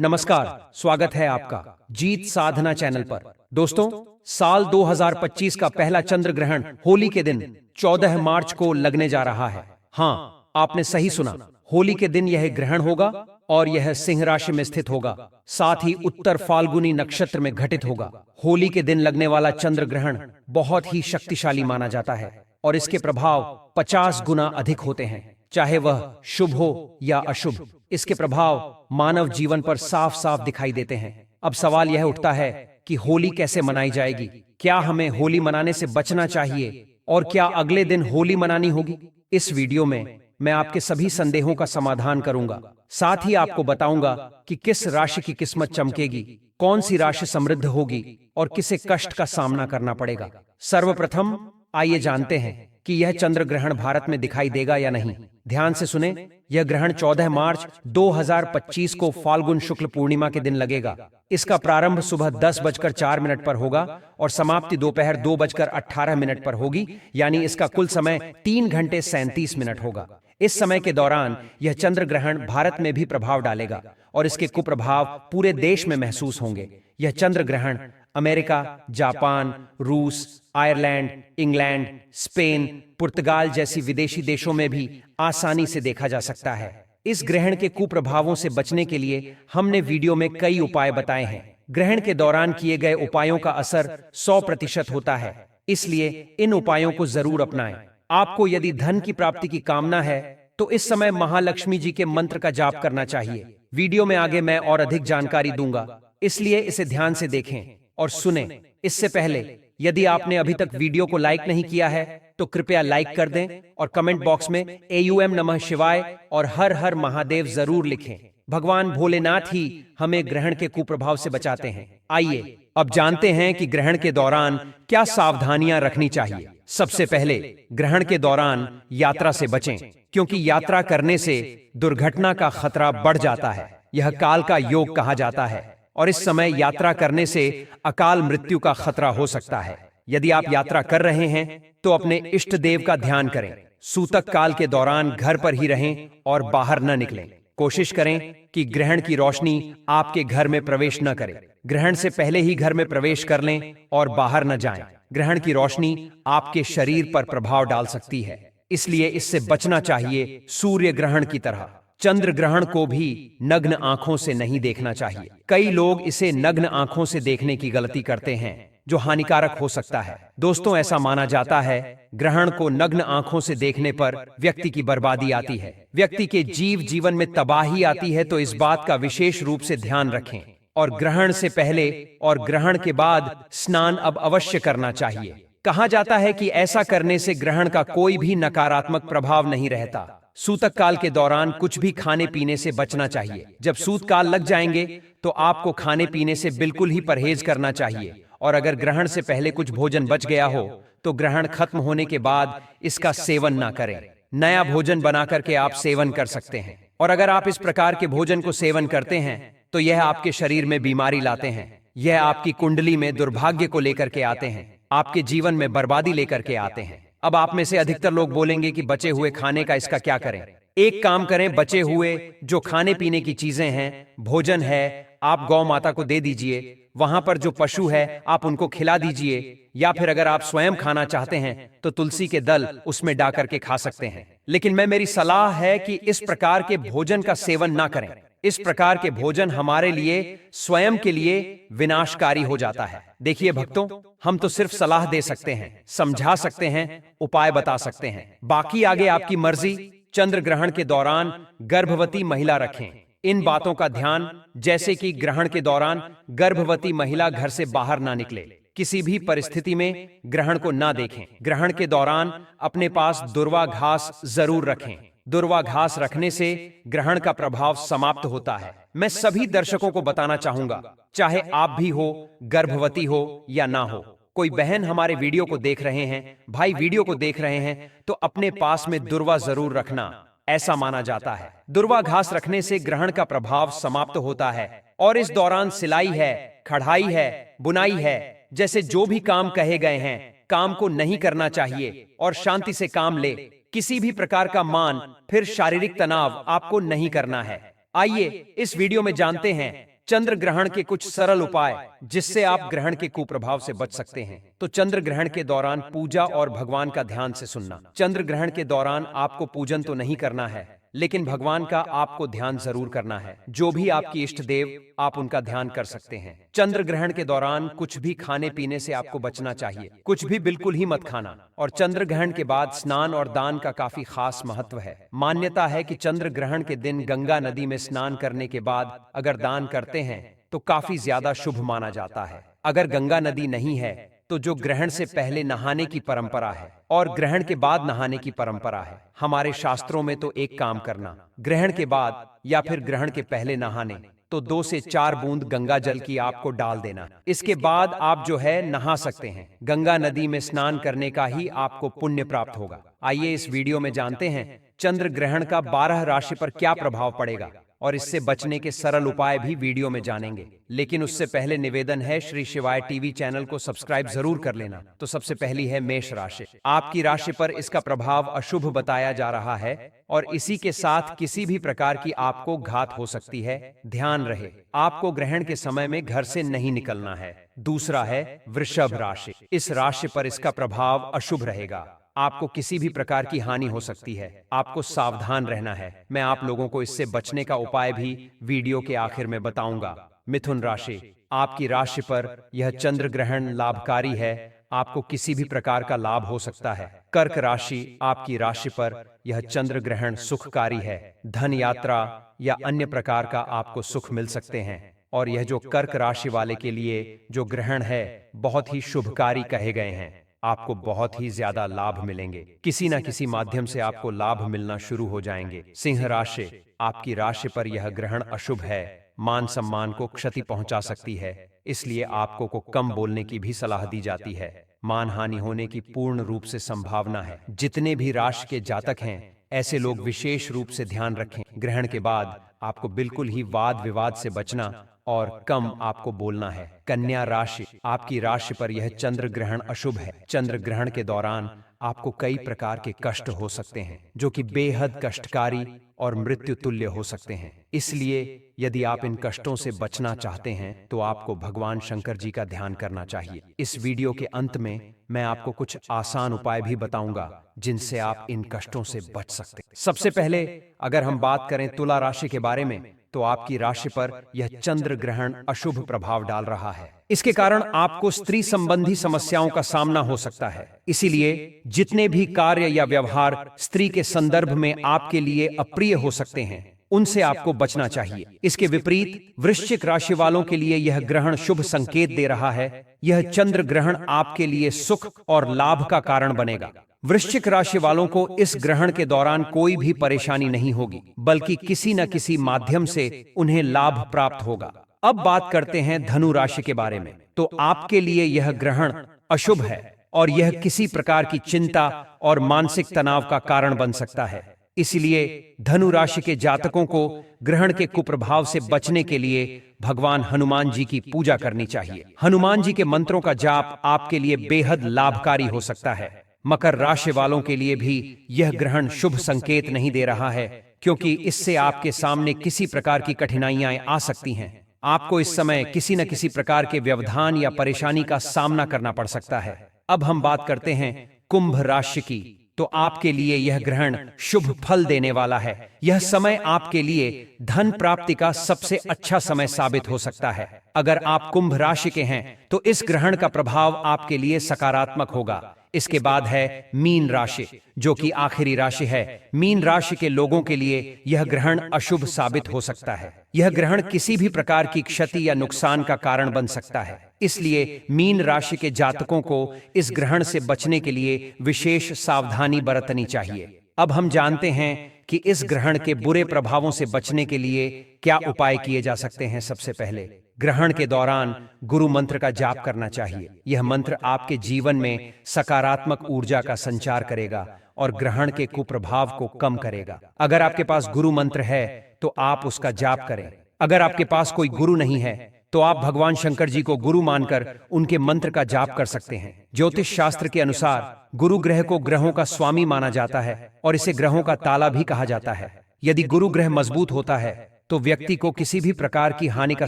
नमस्कार, स्वागत है आपका जीत साधना चैनल पर। दोस्तों, साल 2025 का पहला चंद्र ग्रहण होली के दिन 14 मार्च को लगने जा रहा है। हाँ, आपने सही सुना, होली के दिन यह ग्रहण होगा और यह सिंह राशि में स्थित होगा, साथ ही उत्तर फाल्गुनी नक्षत्र में घटित होगा। होली के दिन लगने वाला चंद्र ग्रहण बहुत ही शक्तिशाली माना जाता है और इसके प्रभाव 50 गुना अधिक होते हैं, चाहे वह शुभ हो या अशुभ। इसके प्रभाव मानव जीवन पर साफ साफ दिखाई देते हैं। अब सवाल यह उठता है कि होली कैसे मनाई जाएगी? क्या हमें होली मनाने से बचना चाहिए और क्या अगले दिन होली मनानी होगी? इस वीडियो में मैं आपके सभी संदेहों का समाधान करूंगा। साथ ही आपको बताऊंगा कि किस राशि की किस्मत चमकेगी, कौन सी राशि समृद्ध होगी और किसे कष्ट का सामना करना पड़ेगा। सर्वप्रथम आइए जानते हैं कि यह चंद्र ग्रहण भारत में दिखाई देगा या नहीं। ध्यान से सुने, यह ग्रहण 14 मार्च 2025 को फाल्गुन शुक्ल पूर्णिमा के दिन लगेगा। इसका प्रारंभ सुबह 10:04 पर होगा और समाप्ति दोपहर 2:18 पर होगी, यानी इसका कुल समय 3 घंटे 37 मिनट होगा। इस समय के दौरान यह चंद्र ग्रहण भारत में भी प्रभाव डालेगा और इसके कुप्रभाव पूरे देश में महसूस होंगे। यह चंद्र ग्रहण अमेरिका, जापान, रूस, आयरलैंड, इंग्लैंड, स्पेन, पुर्तगाल जैसी विदेशी देशों में भी आसानी से देखा जा सकता है। इस ग्रहण के कुप्रभावों से बचने के लिए हमने वीडियो में कई उपाय बताए हैं। ग्रहण के दौरान किए गए उपायों का असर 100% होता है, इसलिए इन उपायों को जरूर अपनाएं। आपको यदि धन की प्राप्ति की कामना है तो इस समय महालक्ष्मी जी के मंत्र का जाप करना चाहिए। वीडियो में आगे मैं और अधिक जानकारी दूंगा, इसलिए इसे ध्यान से देखें और सुने। इससे पहले यदि आपने अभी तक वीडियो को लाइक नहीं किया है तो कृपया लाइक कर दें और कमेंट बॉक्स में AUM नमः शिवाय और हर हर महादेव जरूर लिखें। भगवान भोलेनाथ ही हमें ग्रहण के कुप्रभाव से बचाते हैं। आइए अब जानते हैं कि ग्रहण के दौरान क्या सावधानियां रखनी चाहिए। सबसे पहले, ग्रहण के दौरान यात्रा से बचें, क्योंकि यात्रा करने से दुर्घटना का खतरा बढ़ जाता है। यह काल का योग कहा जाता है और इस समय यात्रा करने से अकाल मृत्यु का खतरा हो सकता है। यदि आप यात्रा कर रहे हैं तो अपने इष्ट देव का ध्यान करें। सूतक काल के दौरान घर पर ही रहें और बाहर न निकलें। कोशिश करें कि ग्रहण की रोशनी आपके घर में प्रवेश न करे। ग्रहण से पहले ही घर में प्रवेश कर लें और बाहर न जाएं। ग्रहण की रोशनी आपके शरीर पर प्रभाव डाल सकती है, इसलिए इससे बचना चाहिए। सूर्य ग्रहण की तरह चंद्र ग्रहण को भी नग्न आंखों से नहीं देखना चाहिए। कई लोग इसे नग्न आंखों से देखने की गलती करते हैं, जो हानिकारक हो सकता है। दोस्तों, ऐसा माना जाता है ग्रहण को नग्न आंखों से देखने पर व्यक्ति की बर्बादी आती है, व्यक्ति के जीवन में तबाही आती है। तो इस बात का विशेष रूप से ध्यान रखें और ग्रहण से पहले और ग्रहण के बाद स्नान अब अवश्य करना चाहिए। कहा जाता है कि ऐसा करने से ग्रहण का कोई भी नकारात्मक प्रभाव नहीं रहता। सूतक काल के दौरान कुछ भी खाने पीने से बचना चाहिए। जब सूत काल लग जाएंगे तो आपको खाने पीने से बिल्कुल ही परहेज करना चाहिए और अगर ग्रहण से पहले कुछ भोजन बच गया हो तो ग्रहण खत्म होने के बाद इसका सेवन ना करें। नया भोजन बना करके आप सेवन कर सकते हैं और अगर आप इस प्रकार के भोजन को सेवन करते हैं तो यह आपके शरीर में बीमारी लाते हैं। यह आपकी कुंडली में दुर्भाग्य को लेकर के आते हैं, आपके जीवन में बर्बादी लेकर के आते हैं। अब आप में से अधिकतर लोग बोलेंगे कि बचे हुए खाने का इसका क्या करें। एक काम करें, बचे हुए जो खाने पीने की चीजें हैं, भोजन है, आप गौ माता को दे दीजिए। वहां पर जो पशु है आप उनको खिला दीजिए, या फिर अगर आप स्वयं खाना चाहते हैं तो तुलसी के दल उसमें डाल करके खा सकते हैं। लेकिन मेरी सलाह है कि इस प्रकार के भोजन का सेवन ना करें। इस प्रकार के भोजन हमारे लिए स्वयं के लिए विनाशकारी हो जाता है। देखिए भक्तों, हम तो सिर्फ सलाह दे सकते हैं, समझा सकते हैं, उपाय बता सकते हैं, बाकी आगे आपकी मर्जी। चंद्र ग्रहण के दौरान गर्भवती महिला रखें इन बातों का ध्यान, जैसे कि ग्रहण के दौरान गर्भवती महिला घर से बाहर ना निकले, किसी भी परिस्थिति में ग्रहण को ना देखें। ग्रहण के दौरान अपने पास दुर्वा घास जरूर रखें। दुर्वा घास रखने से ग्रहण का प्रभाव समाप्त होता है। मैं सभी दर्शकों को बताना चाहूंगा, चाहे आप भी हो, गर्भवती हो या ना हो, कोई बहन हमारे वीडियो को देख रहे हैं, भाई वीडियो को देख रहे हैं, तो अपने पास में दुर्वा जरूर रखना। ऐसा माना जाता है दुर्वा घास रखने से ग्रहण का प्रभाव समाप्त होता है और इस दौरान सिलाई है, कढ़ाई है, बुनाई है, जैसे जो भी काम कहे गए हैं, काम को नहीं करना चाहिए और शांति से काम ले। किसी भी प्रकार का मान फिर शारीरिक तनाव आपको नहीं करना है। आइए इस वीडियो में जानते हैं चंद्र ग्रहण के कुछ सरल उपाय जिससे आप ग्रहण के कुप्रभाव से बच सकते हैं। तो चंद्र ग्रहण के दौरान पूजा और भगवान का ध्यान से सुनना। चंद्र ग्रहण के दौरान आपको पूजन तो नहीं करना है, लेकिन भगवान का आपको ध्यान जरूर करना है। जो भी आपकी इष्ट देव, आप उनका ध्यान कर सकते हैं। चंद्र ग्रहण के दौरान कुछ भी खाने पीने से आपको बचना चाहिए, कुछ भी बिल्कुल ही मत खाना। और चंद्र ग्रहण के बाद स्नान और दान का काफी खास महत्व है। मान्यता है कि चंद्र ग्रहण के दिन गंगा नदी में स्नान करने के बाद अगर दान करते हैं तो काफी ज्यादा शुभ माना जाता है। अगर गंगा नदी नहीं है तो जो ग्रहण से पहले नहाने की परंपरा है और ग्रहण के बाद नहाने की परंपरा है। हमारे शास्त्रों में तो एक काम करना, ग्रहण के बाद या फिर ग्रहण के पहले नहाने तो 2 से 4 बूंद गंगा जल की आपको डाल देना। इसके बाद आप जो है नहा सकते हैं। गंगा नदी में स्नान करने का ही आपको पुण्य प्राप्त होगा। आइए इस वीडियो में जानते हैं चंद्र ग्रहण का 12 राशि पर क्या प्रभाव पड़ेगा और इससे बचने के सरल उपाय भी वीडियो में जानेंगे। लेकिन उससे पहले निवेदन है, श्री शिवाय टीवी चैनल को सब्सक्राइब जरूर कर लेना। तो सबसे पहली है मेष राशि। आपकी राशि पर इसका प्रभाव अशुभ बताया जा रहा है और इसी के साथ किसी भी प्रकार की आपको घात हो सकती है। ध्यान रहे, आपको ग्रहण के समय में घर से नहीं निकलना है। दूसरा है वृषभ राशि। इस राशि पर इसका प्रभाव अशुभ रहेगा। आपको किसी भी प्रकार की हानि हो सकती है, आपको सावधान रहना है। मैं आप लोगों को इससे बचने का उपाय भी वीडियो के आखिर में बताऊंगा। मिथुन राशि। आपकी राशि पर यह चंद्र ग्रहण लाभकारी है, आपको किसी भी प्रकार का लाभ हो सकता है। कर्क राशि। आपकी राशि पर यह चंद्र ग्रहण सुखकारी है, धन यात्रा या अन्य प्रकार का आपको सुख मिल सकते हैं। और यह जो कर्क राशि वाले के लिए जो ग्रहण है बहुत ही शुभकारी कहे गए हैं। आपको बहुत ही ज्यादा लाभ मिलेंगे, किसी न किसी माध्यम से आपको लाभ मिलना शुरू हो जाएंगे। सिंह राशि। आपकी राशि पर यह ग्रहण अशुभ है, मान सम्मान को क्षति पहुंचा सकती है, इसलिए आपको को कम बोलने की भी सलाह दी जाती है। मान हानि होने की पूर्ण रूप से संभावना है। जितने भी राशि के जातक हैं ऐसे लोग विशेष रूप से ध्यान रखें। ग्रहण के बाद आपको बिल्कुल ही वाद विवाद से बचना और कम आपको बोलना है। कन्या राशि। आपकी राशि पर यह चंद्र ग्रहण अशुभ है। चंद्र ग्रहण के दौरान आपको कई प्रकार के कष्ट हो सकते हैं जो कि बेहद कष्टकारी और मृत्यु तुल्य हो सकते हैं। इसलिए यदि आप इन कष्टों से बचना चाहते हैं तो आपको भगवान शंकर जी का ध्यान करना चाहिए। इस वीडियो के अंत में मैं आपको कुछ आसान उपाय भी बताऊंगा जिनसे आप इन कष्टों से बच सकते हैं। सबसे पहले अगर हम बात करें तुला राशि के बारे में, तो आपकी राशि पर यह चंद्र ग्रहण अशुभ प्रभाव डाल रहा है। इसके कारण आपको स्त्री संबंधी समस्याओं का सामना हो सकता है। इसीलिए जितने भी कार्य या व्यवहार स्त्री के संदर्भ में आपके लिए अप्रिय हो सकते हैं उनसे आपको बचना चाहिए। इसके विपरीत वृश्चिक राशि वालों के लिए यह ग्रहण शुभ संकेत दे रहा है। यह चंद्र ग्रहण आपके लिए सुख और लाभ का कारण बनेगा। वृश्चिक राशि वालों को इस ग्रहण के दौरान कोई भी परेशानी नहीं होगी, बल्कि किसी न किसी माध्यम से उन्हें लाभ प्राप्त होगा। अब बात करते हैं धनु राशि के बारे में। तो आपके लिए यह ग्रहण अशुभ है और यह किसी प्रकार की चिंता और मानसिक तनाव का कारण बन सकता है। इसलिए धनु राशि के जातकों को ग्रहण के कुप्रभाव से बचने के लिए भगवान हनुमान जी की पूजा करनी चाहिए। हनुमान जी के मंत्रों का जाप आपके लिए बेहद लाभकारी हो सकता है। मकर राशि वालों के लिए भी यह ग्रहण शुभ संकेत नहीं दे रहा है, क्योंकि इससे आपके सामने किसी प्रकार की कठिनाइयां आ सकती हैं। आपको इस समय किसी न किसी प्रकार के व्यवधान या परेशानी का सामना करना पड़ सकता है। अब हम बात करते हैं कुंभ राशि की। तो आपके लिए यह ग्रहण शुभ फल देने वाला है। यह समय आपके लिए धन प्राप्ति का सबसे अच्छा समय साबित हो सकता है। अगर आप कुंभ राशि के हैं तो इस ग्रहण का प्रभाव आपके लिए सकारात्मक होगा। इसके बाद है मीन राशि, जो कि आखिरी राशि है। मीन राशि के लोगों के लिए यह ग्रहण अशुभ साबित हो सकता है। यह ग्रहण किसी भी प्रकार की क्षति या नुकसान का कारण बन सकता है। इसलिए मीन राशि के जातकों को इस ग्रहण से बचने के लिए विशेष सावधानी बरतनी चाहिए। अब हम जानते हैं कि इस ग्रहण के बुरे प्रभावों से बचने के लिए क्या उपाय किए जा सकते हैं। सबसे पहले ग्रहण के दौरान गुरु मंत्र का जाप करना चाहिए। यह मंत्र आपके जीवन में सकारात्मक ऊर्जा का संचार करेगा और ग्रहण के कुप्रभाव को कम करेगा। अगर आपके पास गुरु मंत्र है तो आप उसका जाप करें। अगर आपके पास कोई गुरु नहीं है तो आप भगवान शंकर जी को गुरु मानकर उनके मंत्र का जाप कर सकते हैं। ज्योतिष शास्त्र के अनुसार गुरु ग्रह को ग्रहों का स्वामी माना जाता है और इसे ग्रहों का ताला भी कहा जाता है। यदि गुरु ग्रह मजबूत होता है तो व्यक्ति को किसी भी प्रकार की हानि का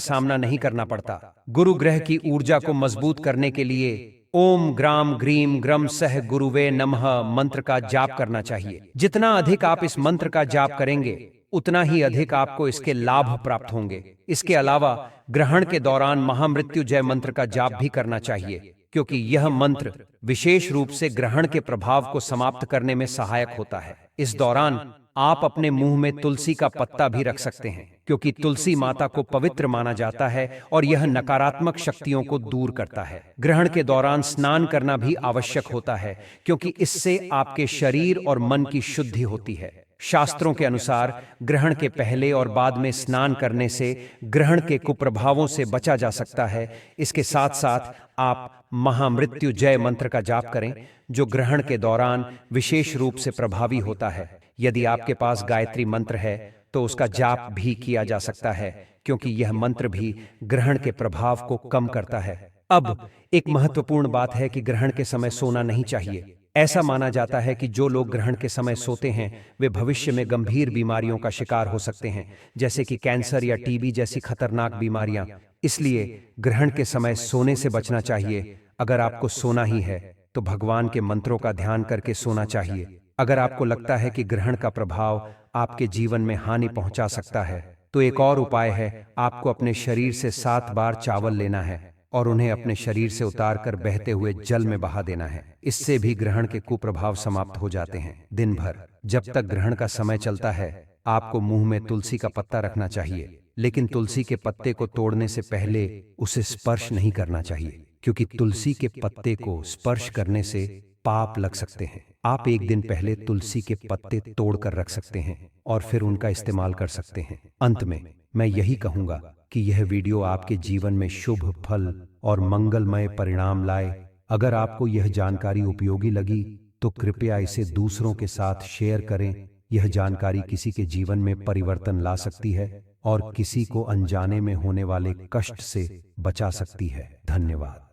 सामना नहीं करना पड़ता। गुरु ग्रह की ऊर्जा को मजबूत करने के लिए ओम ग्राम ग्रीम ग्रम सह गुरुवे नमः मंत्र का जाप करना चाहिए। जितना अधिक आप इस मंत्र का जाप करेंगे उतना ही अधिक आपको इसके लाभ प्राप्त होंगे। इसके अलावा ग्रहण के दौरान महामृत्युंजय मंत्र का जाप भी करना चाहिए, क्योंकि यह मंत्र विशेष रूप से ग्रहण के प्रभाव को समाप्त करने में सहायक होता है। इस दौरान आप अपने मुंह में तुलसी का पत्ता भी रख सकते हैं, क्योंकि तुलसी माता को पवित्र माना जाता है और यह नकारात्मक शक्तियों को दूर करता है। ग्रहण के दौरान स्नान करना भी आवश्यक होता है, क्योंकि इससे आपके शरीर और मन की शुद्धि होती है। शास्त्रों के अनुसार ग्रहण के पहले और बाद में स्नान करने से ग्रहण के कुप्रभावों से बचा जा सकता है। इसके साथ साथ आप महामृत्युंजय मंत्र का जाप करें, जो ग्रहण के दौरान विशेष रूप से प्रभावी होता है। यदि आपके पास गायत्री मंत्र है तो उसका जाप भी किया जा सकता है, क्योंकि यह मंत्र भी ग्रहण के प्रभाव को कम करता है। अब एक महत्वपूर्ण बात है कि ग्रहण के समय सोना नहीं चाहिए। ऐसा माना जाता है कि जो लोग ग्रहण के समय सोते हैं वे भविष्य में गंभीर बीमारियों का शिकार हो सकते हैं, जैसे कि कैंसर या टीबी जैसी खतरनाक बीमारियां। इसलिए ग्रहण के समय सोने से बचना चाहिए। अगर आपको सोना ही है तो भगवान के मंत्रों का ध्यान करके सोना चाहिए। अगर आपको लगता है कि ग्रहण का प्रभाव आपके जीवन में हानि पहुंचा सकता है तो एक और उपाय है, आपको अपने शरीर से 7 बार चावल लेना है और उन्हें अपने शरीर से उतारकर बहते हुए जल में बहा देना है। इससे भी ग्रहण के कुप्रभाव समाप्त हो जाते हैं। दिन भर जब तक ग्रहण का समय चलता है आपको मुंह में तुलसी का पत्ता रखना चाहिए, लेकिन तुलसी के पत्ते को तोड़ने से पहले उसे स्पर्श नहीं करना चाहिए, क्योंकि तुलसी के पत्ते को स्पर्श करने से पाप लग सकते हैं। आप एक दिन पहले तुलसी के पत्ते तोड़कर रख सकते हैं और फिर उनका इस्तेमाल कर सकते हैं। अंत में मैं यही कहूंगा कि यह वीडियो आपके जीवन में शुभ फल और मंगलमय परिणाम लाए। अगर आपको यह जानकारी उपयोगी लगी तो कृपया इसे दूसरों के साथ शेयर करें। यह जानकारी किसी के जीवन में परिवर्तन ला सकती है और किसी को अनजाने में होने वाले कष्ट से बचा सकती है। धन्यवाद।